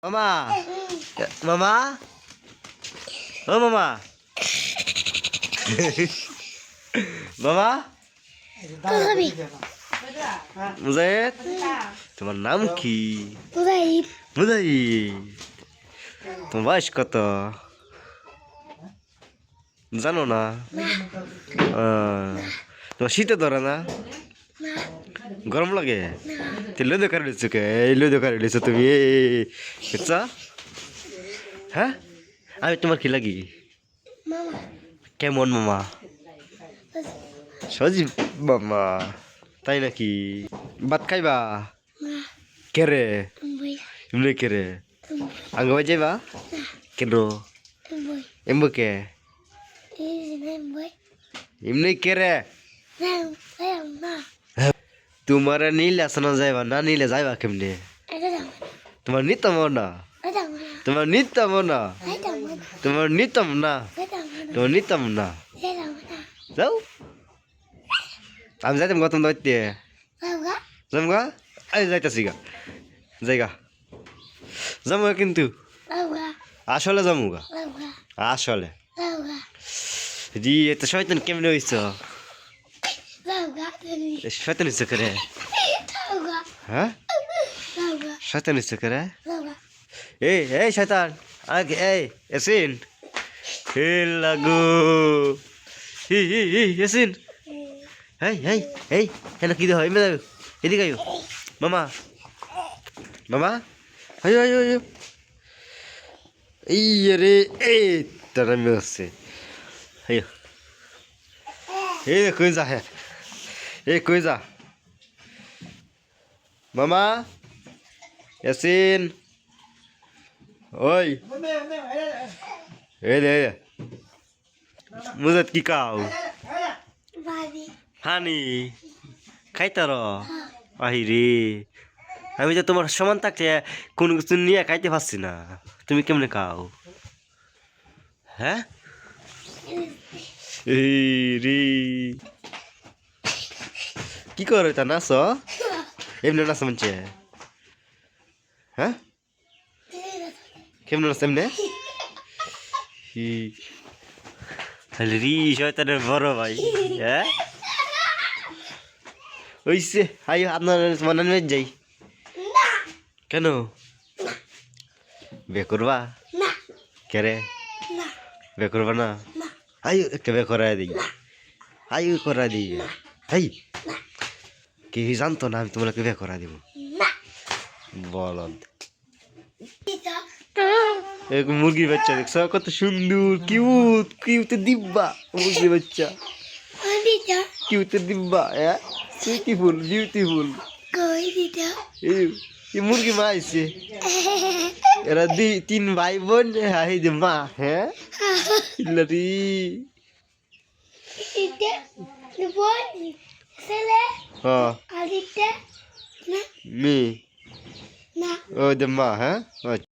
মামা মামা ও মামা মামা মুজাহিদ তোমার নাম কি? মুজাহিদ তোমার বয়স কত জানো না? তোমার শীতে ধরে না? গরম লাগে? লুদো করে দিচ্ছ কে? লুদো করে দিচ্ছ তুমি বুঝছ? হ্যাঁ আমি তোমার কি লাগি? কেমন মামা? সজীব মামা তাই নাকি? ভাত খাইবা? কেরে এমনি কেরে আঙ্গ যাইবা কেন? এমবো কে এমনি কেরে? তোমার নিলে আসনা যাইবা না নিলে যাইবা কেমনে? তোমার নিতাম না তোমার নিতাম না তোমার নিতাম না তোমার নিতাম না যাও আমি যাইতাম গতম দাইতে যাম গা এই যাইতাছি গা যাইগা যাম কিন্তু আসলে যামু গা আসলে জি এত শয়তান কেমনে হইছ? শয়তান হইছ করে হ্যাঁ শয়তান হইছ করে এই শয়তান আগে এই এসিন হে লাগু হি এসিন এই হেনা কি দেখ এমনি যাও এদিকে আয়ো মামা মামা আয়ো আয়ো আয়ো এই রে এই তারা মেসে আয়ো এই কই যা হে এই কই যা মামা এসিন ওই এই দে মুজাত কি কাও হানি খাইতার আহিরে আমি যে তোমার সমান থাকতে কোনো কিছু নিয়ে খাইতে পারছি না তুমি কেমনে খাও? হ্যাঁ রে কি করো তা নাচ এমনি নাচ মানছে হ্যাঁ কেমন নাচ এমনি রি শয়তানের বড় ভাই হ্যাঁ ওইসে আই আপনার মনে যাই কেন বে করবা কেরে বে করবা না আয়ু একটা বে করাই দিই আয়ু করা দিই হাই কি জানতো না আমি তোমাকে বে করা দিব বলদ এক মুরগির বাচ্চা দেখছ কত সুন্দর কিউট কিউট দিব্যা মুরগির বাচ্চা কিউট দিব্যা হ্যাঁ বিউটিফুল বিউটিফুল এই মুরগি মা আইছে এরা তিন ভাই বোন হাই যে মা হ্যাঁ ইল্লারি মি ও যে মা হ্যাঁ